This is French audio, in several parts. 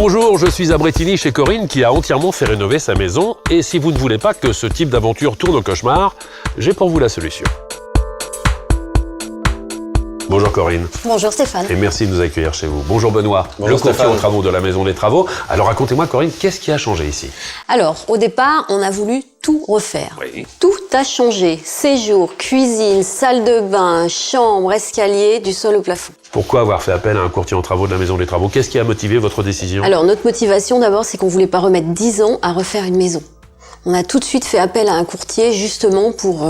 Bonjour, je suis à Bretigny chez Corinne qui a entièrement fait rénover sa maison. Et si vous ne voulez pas que ce type d'aventure tourne au cauchemar, j'ai pour vous la solution. Bonjour Corinne. Bonjour Stéphane. Et merci de nous accueillir chez vous. Bonjour Benoît, Bonjour le courtier Stéphane. aux travaux de la Maison des Travaux. Alors racontez-moi Corinne, qu'est-ce qui a changé ici? Alors, au départ, on a voulu tout refaire. Oui. Tout a changé. Séjour, cuisine, salle de bain, chambre, escalier, du sol au plafond. Pourquoi avoir fait appel à un courtier en travaux de la Maison des Travaux? Qu'est-ce qui a motivé votre décision? Alors, notre motivation d'abord, c'est qu'on voulait pas remettre 10 ans à refaire une maison. On a tout de suite fait appel à un courtier justement pour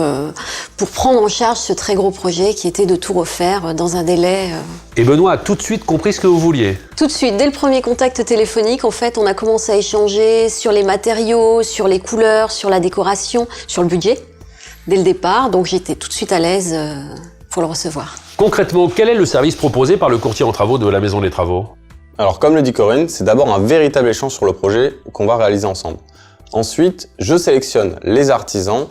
prendre en charge ce très gros projet qui était de tout refaire dans un délai. Et Benoît a tout de suite compris ce que vous vouliez. Tout de suite, dès le premier contact téléphonique, en fait, on a commencé à échanger sur les matériaux, sur les couleurs, sur la décoration, sur le budget, dès le départ. Donc j'étais tout de suite à l'aise pour le recevoir. Concrètement, quel est le service proposé par le courtier en travaux de la Maison des Travaux? Alors comme le dit Corinne, c'est d'abord un véritable échange sur le projet qu'on va réaliser ensemble. Ensuite, je sélectionne les artisans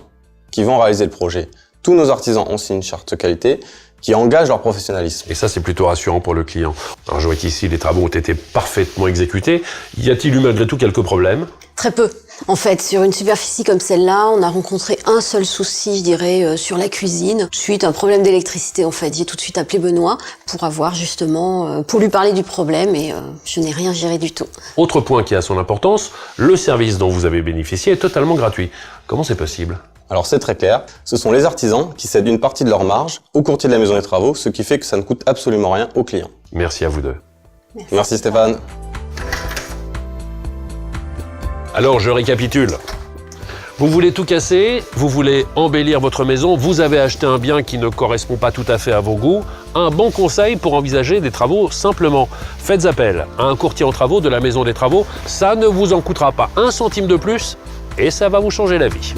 qui vont réaliser le projet. Tous nos artisans ont signé une charte qualité qui engage leur professionnalisme. Et ça, c'est plutôt rassurant pour le client. Alors, je vois qu'ici, les travaux ont été parfaitement exécutés. Y a-t-il eu malgré tout quelques problèmes? Très peu. En fait, sur une superficie comme celle-là, on a rencontré un seul souci, je dirais, sur la cuisine. Tout de suite, un problème d'électricité, en fait. J'ai tout de suite appelé Benoît pour avoir justement, pour lui parler du problème et je n'ai rien géré du tout. Autre point qui a son importance, le service dont vous avez bénéficié est totalement gratuit. Comment c'est possible? Alors c'est très clair, ce sont les artisans qui cèdent une partie de leur marge au courtier de la Maison des Travaux, ce qui fait que ça ne coûte absolument rien aux clients. Merci à vous deux. Merci Stéphane. Alors, je récapitule. Vous voulez tout casser, vous voulez embellir votre maison, vous avez acheté un bien qui ne correspond pas tout à fait à vos goûts. Un bon conseil pour envisager des travaux simplement. Faites appel à un courtier en travaux de la Maison des Travaux. Ça ne vous en coûtera pas un centime de plus et ça va vous changer la vie.